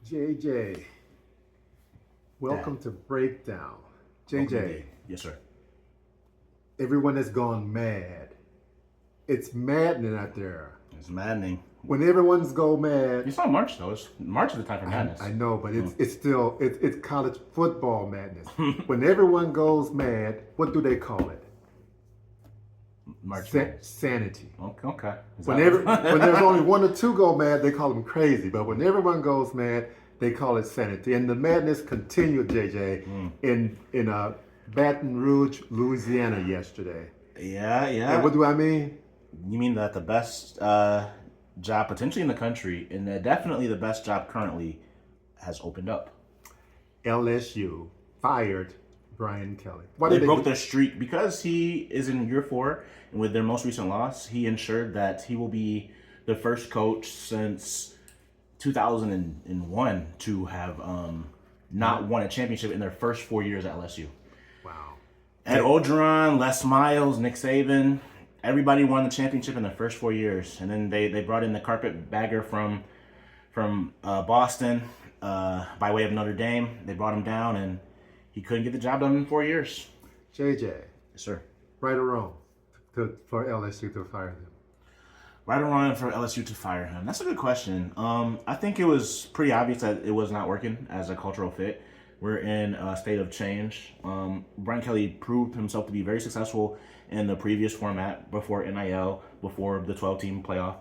JJ, welcome to Breakdown. JJ, Yes, sir. everyone has gone mad. It's maddening out there. It's maddening. When everyone's go mad, It's not March though. March is the time for madness. I know, but it's still it's college football madness. When everyone goes mad, what do they call it? March. Sanity. Okay. When there's only one or two go mad, they call them crazy. But when everyone goes mad, they call it sanity. And the madness continued, JJ, in Baton Rouge, Louisiana yesterday. Yeah. And what do I mean? You mean that the best job potentially in the country, and definitely the best job currently, has opened up. LSU fired Brian Kelly. Why They broke their streak because he is in year 4, and with their most recent loss, he ensured that he will be the first coach since 2001 to have not won a championship in their first 4 years at LSU. Wow. Ed Orgeron, Les Miles, Nick Saban, everybody won the championship in their first 4 years, and then they brought in the carpetbagger from Boston by way of Notre Dame. They brought him down, and he couldn't get the job done in 4 years. JJ. Yes, sir. Right or wrong for LSU to fire them? Right or wrong for LSU to fire him? That's a good question. I think it was pretty obvious that it was not working as a cultural fit. We're in a state of change. Brian Kelly proved himself to be very successful in the previous format, before NIL, before the 12-team playoff.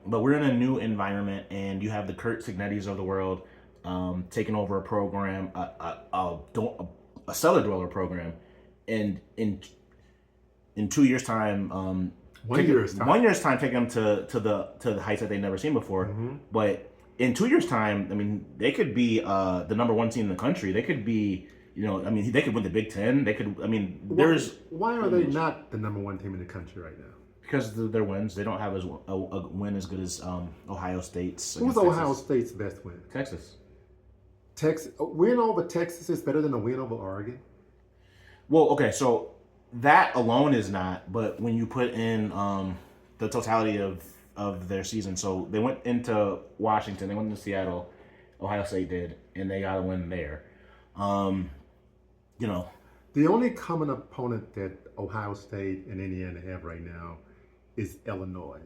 But we're in a new environment, and you have the Kurt Signettis of the world taking over a program, a cellar dweller program, and in 2 years' time, 1 year's time. 1 year's time, taking them to the heights that they've never seen before. Mm-hmm. But in 2 years' time, I mean, they could be the number one team in the country. They could be, they could win the Big Ten. They could, Why are they not the number one team in the country right now? Because of their wins. They don't have a win as good as Ohio State's. Who's Ohio State's best win? Texas. A win over Texas is better than a win over Oregon? Well, okay, so that alone is not, but when you put in the totality of their season, so they went into Washington, they went into Seattle, Ohio State did, and they got a win there. The only common opponent that Ohio State and Indiana have right now is Illinois.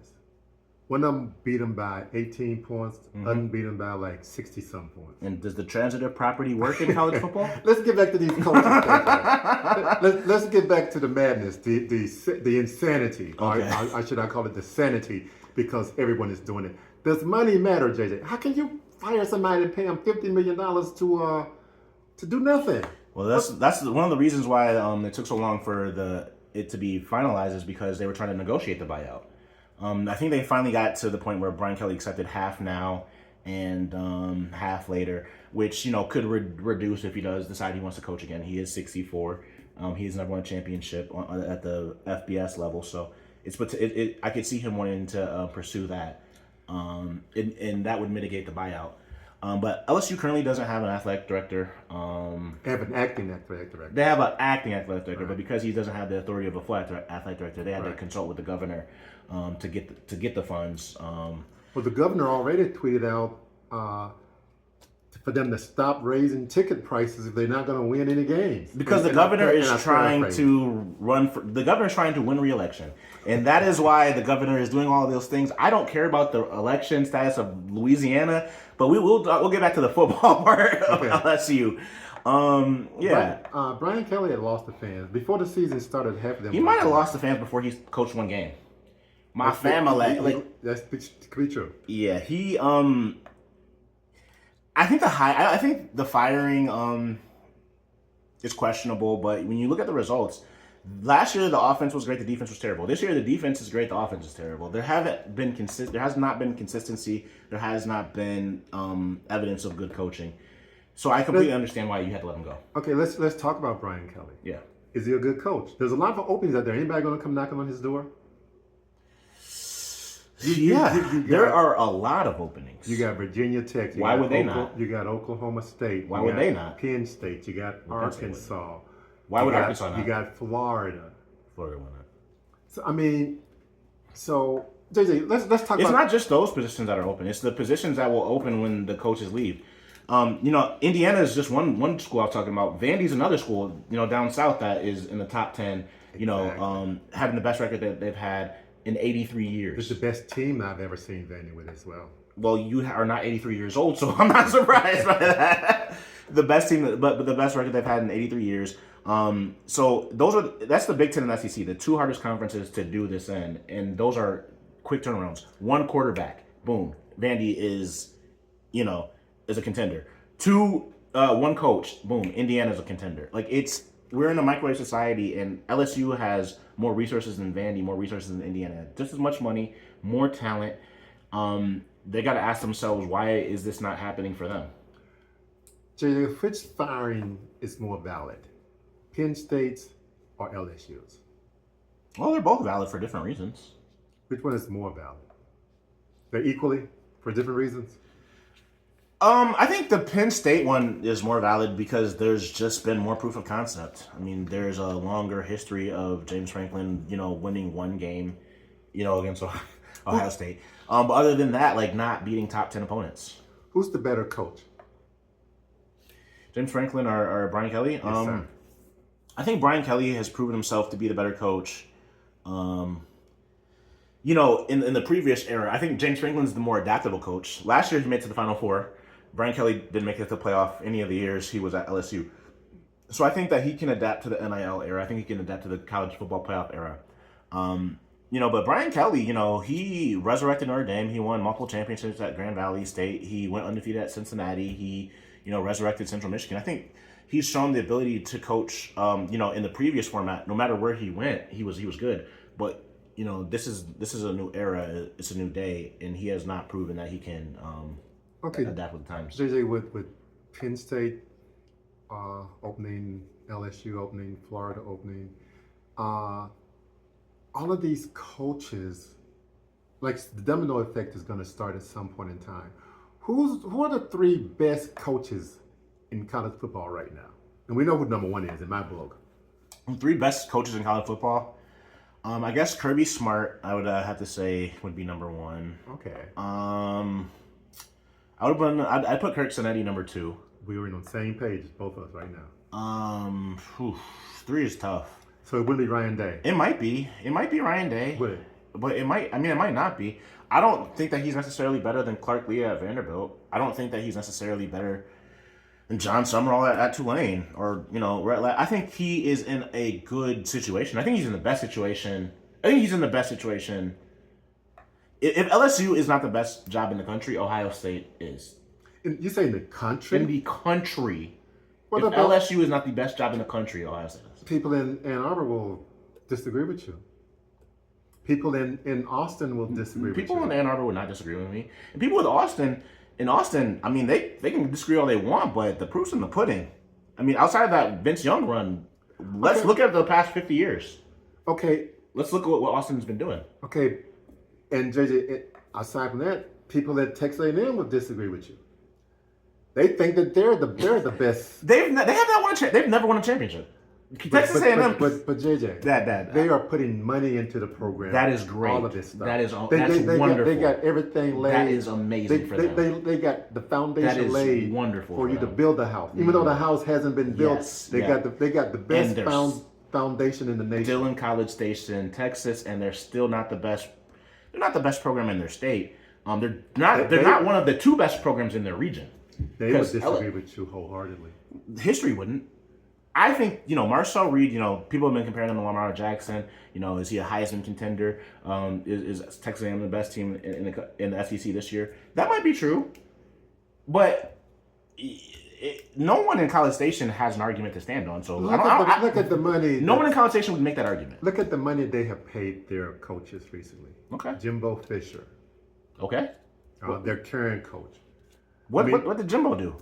One of them beat them by 18 points, other beat them by like 60-some points. And does the transitive property work in college football? Let's get back to these coaches. Let's get back to the madness, the insanity. Okay. Or should I call it the sanity, because everyone is doing it. Does money matter, JJ? How can you fire somebody and pay them $50 million to do nothing? Well, that's one of the reasons why it took so long for it to be finalized, is because they were trying to negotiate the buyout. I think they finally got to the point where Brian Kelly accepted half now and half later, which could reduce if he does decide he wants to coach again. He is 64. He's never won a championship at the FBS level, so I could see him wanting to pursue that, and that would mitigate the buyout. But LSU currently doesn't have an athletic director. They have an acting athletic director. They have an acting athletic director, right. But because he doesn't have the authority of a full athletic director, they had to consult with the governor to get the funds. Well, the governor already tweeted out for them to stop raising ticket prices if they're not going to win any games. Because the governor is trying to win re-election, and that is why the governor is doing all of those things. I don't care about the election status of Louisiana, but we'll get back to the football part of LSU. Brian Kelly had lost the fans before the season started. Half of them. He might have lost the fans before he coached one game. My family, that could be true. Yeah, he. I think the firing is questionable, but when you look at the results, last year the offense was great, the defense was terrible. This year the defense is great, the offense is terrible. There has not been consistency. There has not been evidence of good coaching. So I completely understand why you had to let him go. Okay, let's talk about Brian Kelly. Yeah. Is he a good coach? There's a lot of openings out there. Anybody going to come knocking on his door? There are a lot of openings. You got Virginia Tech. Why would they not? You got Oklahoma State. Why would they not? Penn State. You got Arkansas. Why would Arkansas not? You got Florida. Florida, why not? So JJ, let's talk. It's not just those positions that are open. It's the positions that will open when the coaches leave. Indiana is just one school I was talking about. Vandy's another school, down south that is in the top 10, having the best record that they've had in 83 years. It's the best team I've ever seen Vandy with as well. Well, you are not 83 years old, so I'm not surprised by that. The best team, but the best record they've had in 83 years. So that's the Big Ten and SEC, the two hardest conferences to do this in, and those are quick turnarounds. One quarterback, boom, Vandy is a contender. One coach, boom, Indiana's a contender. We're in a microwave society, and LSU has more resources than Vandy, more resources than Indiana, just as much money, more talent. They got to ask themselves, why is this not happening for them? Jay, which firing is more valid, Penn State's or LSU's? Well, they're both valid for different reasons. Which one is more valid? They're equally for different reasons? I think the Penn State one is more valid because there's just been more proof of concept. I mean, there's a longer history of James Franklin, winning one game, against Ohio State. But other than that, not beating top 10 opponents. Who's the better coach? James Franklin or Brian Kelly? Yes, sir. I think Brian Kelly has proven himself to be the better coach. In the previous era, I think James Franklin's the more adaptable coach. Last year, he made it to the Final Four. Brian Kelly didn't make it to the playoff any of the years he was at LSU. So I think that he can adapt to the NIL era. I think he can adapt to the college football playoff era. But Brian Kelly, he resurrected Notre Dame. He won multiple championships at Grand Valley State. He went undefeated at Cincinnati. He, resurrected Central Michigan. I think he's shown the ability to coach, in the previous format. No matter where he went, he was good. But, this is a new era. It's a new day. And he has not proven that he can adapt with the times. JJ, with Penn State opening, LSU opening, Florida opening, all of these coaches, the domino effect is going to start at some point in time. Who are the three best coaches in college football right now? And we know who number one is in my book. Three best coaches in college football. I guess Kirby Smart, I would have to say, would be number one. Okay. I'd put Kirk Cinetti number two. We were on the same page, both of us right now. Three is tough. So it would be Ryan Day. It might be Ryan Day. Would it? But it might not be. I don't think that he's necessarily better than Clark Lea at Vanderbilt. I don't think that he's necessarily better than John Summerall at Tulane or, I think he is in a good situation. I think he's in the best situation. If LSU is not the best job in the country, Ohio State is. You say in the country? In the country. What if about LSU is not the best job in the country, Ohio State is. People in Ann Arbor will disagree with you. People in Austin will disagree with you. People in Ann Arbor would not disagree with me. And people in Austin, I mean, they can disagree all they want, but the proof's in the pudding. I mean, outside of that Vince Young run, let's look at the past 50 years. Okay. Let's look at what Austin's been doing. Okay. And JJ, aside from that, people at Texas A&M will disagree with you. They think that they're the best. They've never won a championship. Texas A&M, but JJ, they are putting money into the program. That is great. All of this stuff. That's wonderful. They got everything laid. That is amazing for them. They got the foundation laid wonderful for you to build a house. Even though the house hasn't been built, they got the best foundation in the nation. Still in College Station, Texas, and they're still not the best. They're not the best program in their state. They're not one of the two best programs in their region. They would disagree with you wholeheartedly. History wouldn't. I think, Marcel Reed, people have been comparing him to Lamar Jackson. Is he a Heisman contender? Is Texas A&M the best team in the SEC this year? That might be true. But no one in College Station has an argument to stand on. So look at the money. No one in College Station would make that argument. Look at the money they have paid their coaches recently. Okay. Jimbo Fisher. Okay. Their current coach. What did Jimbo do?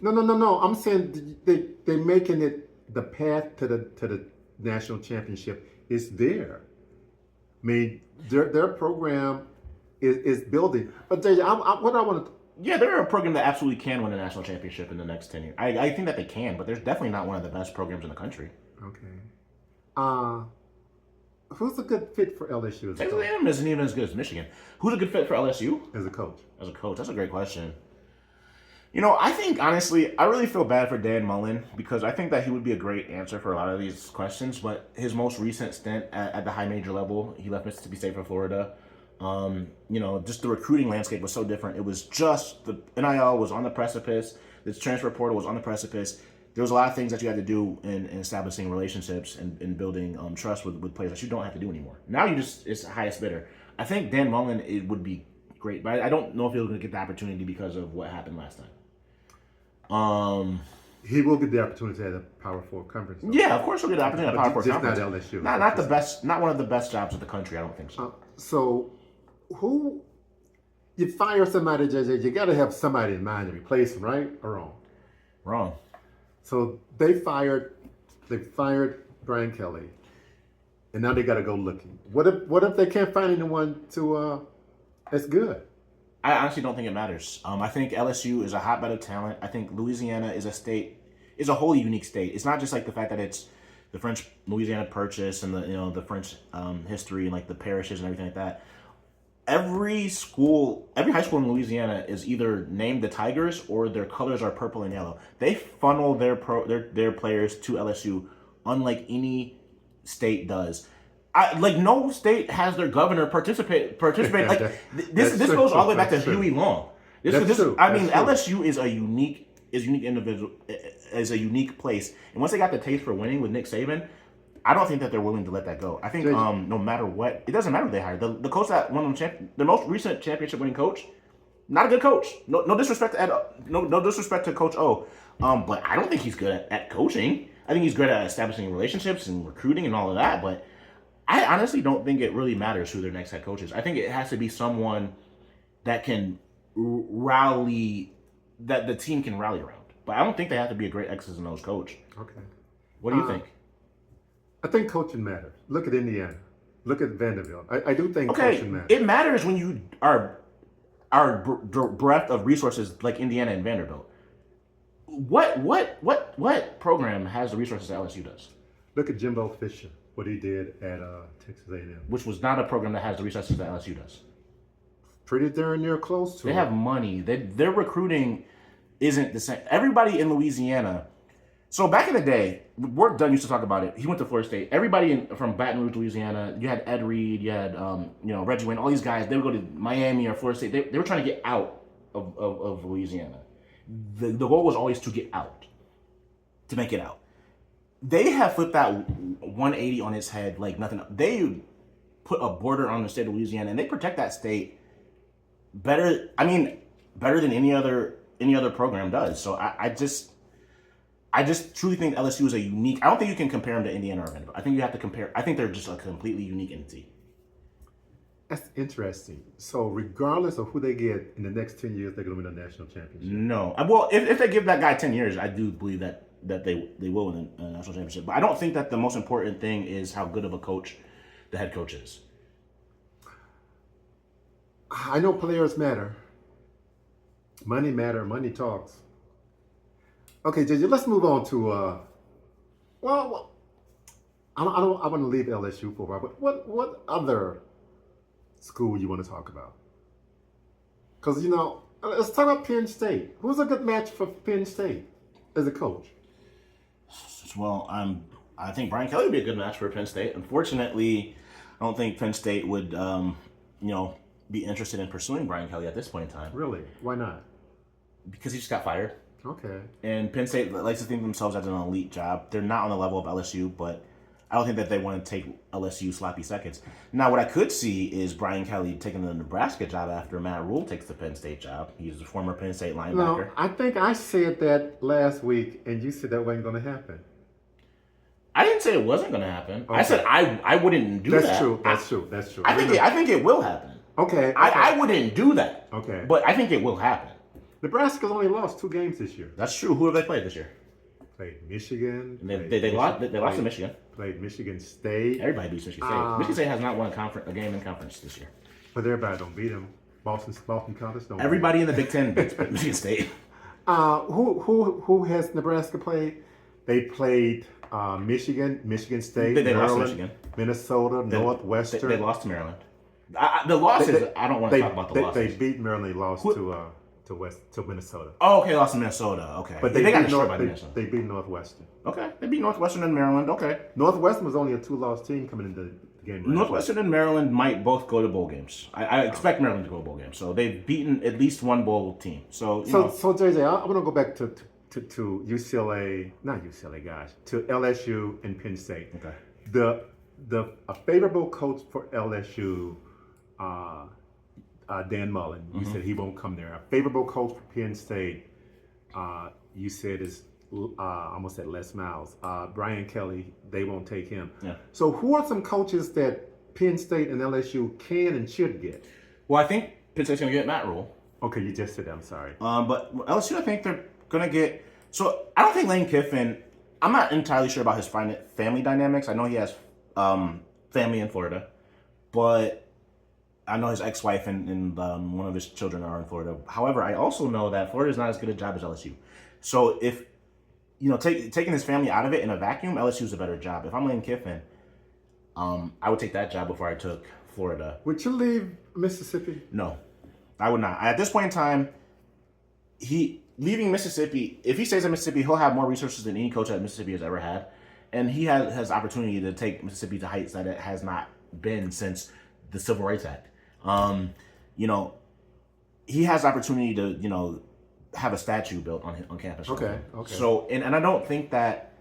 No. I'm saying they're making it. The path to the national championship is there. I mean, their program is building. But JJ, what I want to. Yeah, they're a program that absolutely can win a national championship in the next 10 years. I think that they can, but they're definitely not one of the best programs in the country. Okay. Who's a good fit for LSU? Texas A&M isn't even as good as Michigan. Who's a good fit for LSU? As a coach. That's a great question. I think, honestly, I really feel bad for Dan Mullen because I think that he would be a great answer for a lot of these questions, but his most recent stint at the high major level, he left Mississippi State for Florida. Just the recruiting landscape was so different. It was just the NIL was on the precipice. This transfer portal was on the precipice. There was a lot of things that you had to do in establishing relationships and building trust with players that you don't have to do anymore. Now it's the highest bidder. I think Dan Mullen, it would be great, but I don't know if he'll going to get the opportunity because of what happened last time. He will get the opportunity at a Power 4 conference. Though. Yeah, of course he'll get the opportunity at a Power 4 conference. Not LSU. Not the best, not one of the best jobs in the country. I don't think so. So, who you fire somebody, JJ? You got to have somebody in mind to replace him, right or wrong? Wrong. So they fired Brian Kelly, and now they got to go looking. What if they can't find anyone to? That's good. I honestly don't think it matters. I think LSU is a hotbed of talent. I think Louisiana is a wholly unique state. It's not just like the fact that it's the French Louisiana Purchase and the French history and like the parishes and everything like that. Every high school in Louisiana is either named the Tigers or their colors are purple and yellow. They funnel their players to LSU, unlike any state does. No state has their governor participate. Like this goes all the way back to Huey Long. LSU is a unique individual, is a unique place. And once they got the taste for winning with Nick Saban, I don't think that they're willing to let that go. I think no matter what, it doesn't matter who they hire. The coach that won them the most recent championship winning coach, not a good coach. No disrespect to Coach O, but I don't think he's good at coaching. I think he's good at establishing relationships and recruiting and all of that. But I honestly don't think it really matters who their next head coach is. I think it has to be someone that can rally, that the team can rally around. But I don't think they have to be a great X's and O's coach. Okay. What do you think? I think coaching matters. Look at Indiana. Look at Vanderbilt. I do think coaching matters. It matters when you are bereft of resources like Indiana and Vanderbilt. What program has the resources that LSU does? Look at Jimbo Fisher, what he did at Texas A&M. Which was not a program that has the resources that LSU does. Pretty darn near close to They have money. Their recruiting isn't the same. Everybody in Louisiana. So back in the day, Work Dunn used to talk about it. He went to Florida State. Everybody from Baton Rouge, Louisiana, you had Ed Reed, you had Reggie Wayne, all these guys, they would go to Miami or Florida State. They were trying to get out of Louisiana. The goal was always to get out, to make it out. They have flipped that 180 on its head like nothing. They put a border on the state of Louisiana, and they protect that state better than any other program does. So I just truly think LSU is a unique. I don't think you can compare them to Indiana or Vanderbilt. I think you have to compare. I think they're just a completely unique entity. That's interesting. So regardless of who they get in the next 10 years, they're going to win a national championship. No. Well, if they give that guy 10 years, I do believe that they will win a national championship. But I don't think that the most important thing is how good of a coach the head coach is. I know players matter. Money matter. Money talks. Okay, JJ, let's move on to, I want to leave LSU for a while, but what other school you want to talk about? Because, let's talk about Penn State. Who's a good match for Penn State as a coach? Well, I think Brian Kelly would be a good match for Penn State. Unfortunately, I don't think Penn State would, be interested in pursuing Brian Kelly at this point in time. Really? Why not? Because he just got fired. Okay. And Penn State likes to think of themselves as an elite job. They're not on the level of LSU, but I don't think that they want to take LSU sloppy seconds. Now, what I could see is Brian Kelly taking the Nebraska job after Matt Rule takes the Penn State job. He's a former Penn State linebacker. No, I think I said that last week, and you said that wasn't going to happen. I didn't say it wasn't going to happen. Okay. I said I wouldn't do that. That's true. I think it will happen. Okay. I wouldn't do that. Okay. But I think it will happen. Nebraska's only lost 2 games this year. That's true. Who have they played this year? Played Michigan. They lost to Michigan. Played Michigan State. Everybody beats Michigan State. Michigan State has not won a game in conference this year. But everybody don't beat them. Boston College don't. Everybody in the Big Ten beats Michigan State. Who has Nebraska played? They played Michigan State, they Maryland, lost to Michigan. Minnesota, Northwestern. They lost to Maryland. The losses. I don't want to talk about the losses. They beat Maryland. They lost to to Minnesota. Oh, okay, lost to Minnesota. Okay, But they got beat destroyed by Minnesota. They beat Northwestern. Okay, they beat Northwestern and Maryland. Okay, Northwestern was only a 2-loss team coming into the game. Northwestern and Maryland might both go to bowl games. I expect Maryland to go to bowl games. So they've beaten at least one bowl team. So JJ, I want to go back to UCLA, not UCLA, guys, to LSU and Penn State. Okay. A favorable coach for LSU, Dan Mullen. You said he won't come there. A favorable coach for Penn State, you said is almost at Les Miles. Brian Kelly, they won't take him. Yeah. So who are some coaches that Penn State and LSU can and should get? Well, I think Penn State's going to get Matt Rule. Okay, you just said that. I'm sorry. But LSU, I think they're going to get... So I don't think Lane Kiffin... I'm not entirely sure about his family dynamics. I know he has family in Florida, but I know his ex-wife and one of his children are in Florida. However, I also know that Florida is not as good a job as LSU. So if, taking his family out of it in a vacuum, LSU is a better job. If I'm Lane Kiffin, I would take that job before I took Florida. Would you leave Mississippi? No, I would not. At this point in time, leaving Mississippi, if he stays in Mississippi, he'll have more resources than any coach at Mississippi has ever had. And he has opportunity to take Mississippi to heights that it has not been since the Civil Rights Act. He has opportunity to, have a statue built on campus. Okay. So, and I don't think that,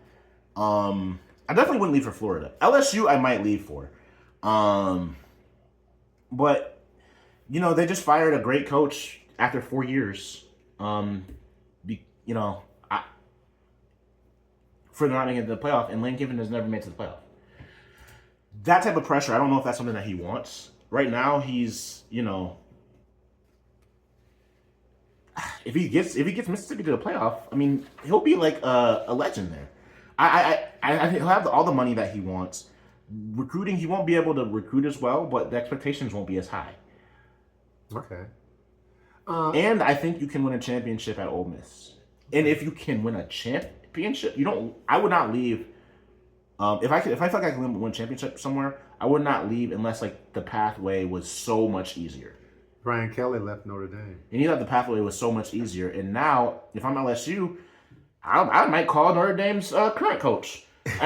I definitely wouldn't leave for Florida. LSU, I might leave for. But, they just fired a great coach after 4 years. For not making it to the playoff, and Lane Kiffin has never made it to the playoff. That type of pressure, I don't know if that's something that he wants. Right now, he's, if he gets Mississippi to the playoff, I mean, he'll be like a legend there. I think he'll have all the money that he wants. Recruiting, he won't be able to recruit as well, but the expectations won't be as high. Okay. And I think you can win a championship at Ole Miss. And if you can win a championship, I would not leave. If I felt like I could win a championship somewhere, I would not leave unless the pathway was so much easier. Brian Kelly left Notre Dame. And he thought the pathway was so much easier. And now, if I'm LSU, I might call Notre Dame's current coach.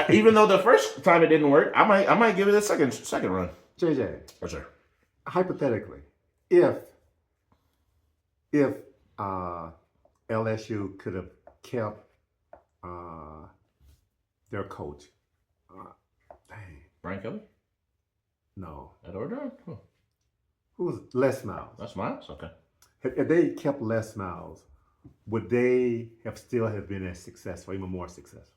Even though the first time it didn't work, I might give it a second run. JJ. Yes, sir. Hypothetically, if LSU could have kept their coach, Brian Kelly? No. At Notre Dame? Who's Les Miles? Les Miles? Okay. If they kept Les Miles, would they still have been as successful, even more successful?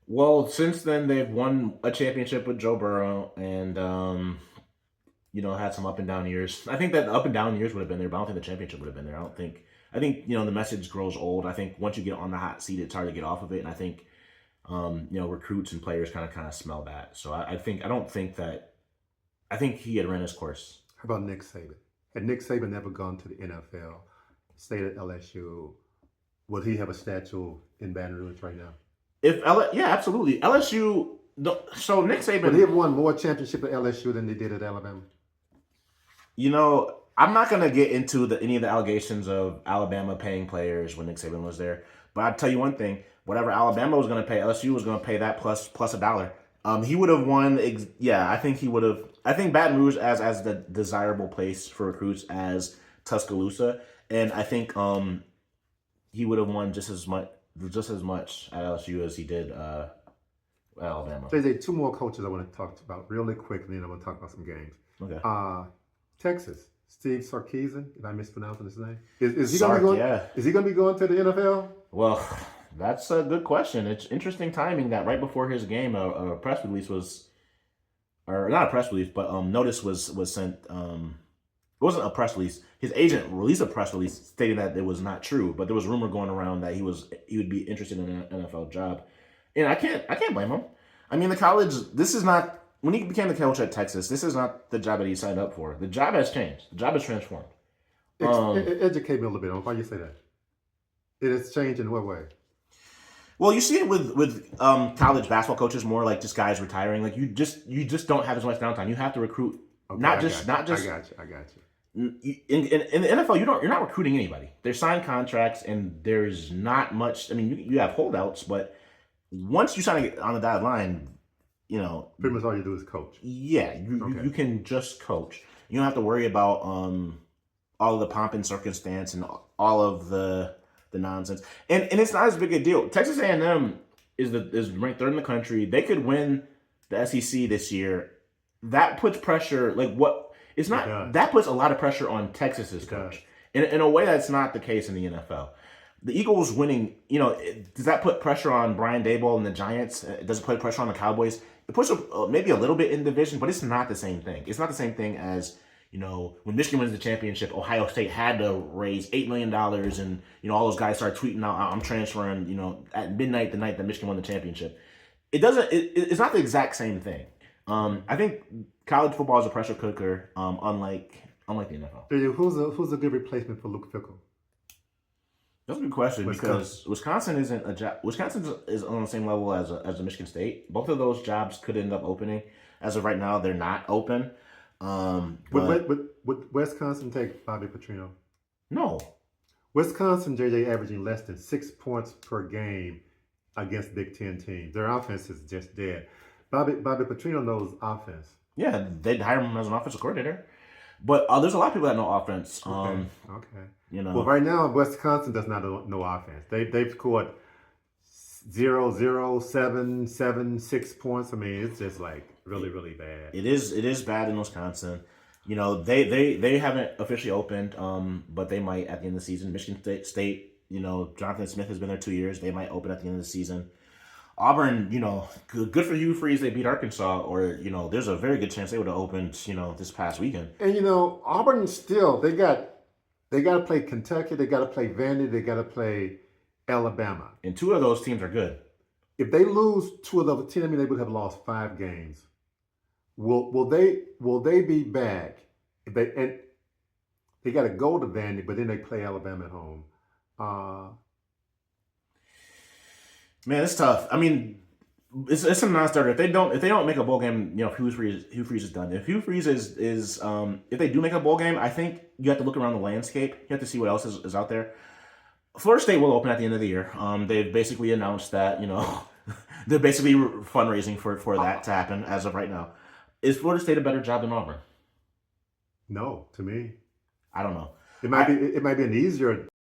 Well, since then they've won a championship with Joe Burrow and had some up and down years. I think that the up and down years would have been there, but I don't think the championship would have been there. I think the message grows old. I think once you get on the hot seat, it's hard to get off of it. And I think recruits and players kind of smell that. So I think he had run his course. How about Nick Saban? Had Nick Saban never gone to the NFL, stayed at LSU, would he have a statue in Baton Rouge right now? Yeah, absolutely. LSU. So Nick Saban. Would he have won more championship at LSU than they did at Alabama? I'm not going to get into any of the allegations of Alabama paying players when Nick Saban was there. But I'll tell you one thing. Whatever Alabama was going to pay, LSU was going to pay that plus $1. He would have won. I think he would have. I think Baton Rouge as the desirable place for recruits as Tuscaloosa. And I think he would have won just as much at LSU as he did at Alabama. So there's two more coaches I want to talk about really quickly, and I'm going to talk about some games. Okay. Texas, Steve Sarkisian. Did I mispronounce his name? Is he going to be going? Yeah. Is he going to be going to the NFL? Well, that's a good question. It's interesting timing that right before his game, a press release was, or not a press release, but notice was sent. It wasn't a press release. His agent released a press release stating that it was not true, but there was rumor going around that he would be interested in an NFL job, and I can't blame him. I mean, the college. This is not when he became the coach at Texas. This is not the job that he signed up for. The job has changed. The job has transformed. Educate me a little bit on why you say that. It has changed in what way? Well, you see it with college basketball coaches more like just guys retiring. Like you just don't have as much downtime. You have to recruit. Okay, Not just. I got you. in the NFL, you're not recruiting anybody. They're signed contracts, and there's not much. I mean, you have holdouts, but once you sign on the dotted line, pretty much all you do is coach. Yeah, you can just coach. You don't have to worry about all of the pomp and circumstance and all of the nonsense. And it's not as big a deal. Texas A&M is ranked third in the country. They could win the SEC this year. That puts pressure. That puts a lot of pressure on Texas's coach. In a way that's not the case in the NFL. The Eagles winning, does that put pressure on Brian Daboll and the Giants? Does it put pressure on the Cowboys? It puts maybe a little bit in division, but it's not the same thing. It's not the same thing as, when Michigan wins the championship, Ohio State had to raise $8 million, and, all those guys start tweeting out, I'm transferring, at midnight the night that Michigan won the championship. It's not the exact same thing. I think college football is a pressure cooker, unlike the NFL. Who's a good replacement for Luke Fickell? That's a good question because Wisconsin isn't a job. Wisconsin is on the same level as a Michigan State. Both of those jobs could end up opening. As of right now, they're not open. Would Wisconsin take Bobby Petrino? No. Wisconsin, JJ, averaging less than 6 points per game against Big Ten teams. Their offense is just dead. Bobby Petrino knows offense. Yeah, they'd hire him as an offensive coordinator. But there's a lot of people that know offense. Okay. Well, right now, Wisconsin does not know offense. They've scored 0, 7, 7, 6 points. I mean, it's just really, really bad. It is bad in Wisconsin. They haven't officially opened, but they might at the end of the season. Michigan State, Jonathan Smith has been there 2 years. They might open at the end of the season. Auburn, good for Hugh Freeze. They beat Arkansas, or there's a very good chance they would have opened, this past weekend. And Auburn still they got to play Kentucky, they got to play Vandy, they got to play Alabama. And two of those teams are good. If they lose two of those teams, I mean they would have lost 5 games. Will they be back? They got to go to Vandy, but then they play Alabama at home. Man, it's tough. I mean, it's a non-starter. If they don't make a bowl game, Hugh Freeze is done. If Hugh Freeze is if they do make a bowl game, I think you have to look around the landscape. You have to see what else is out there. Florida State will open at the end of the year. They've basically announced that they're basically fundraising for that to happen as of right now. Is Florida State a better job than Auburn? No, to me, I don't know. It might be an easier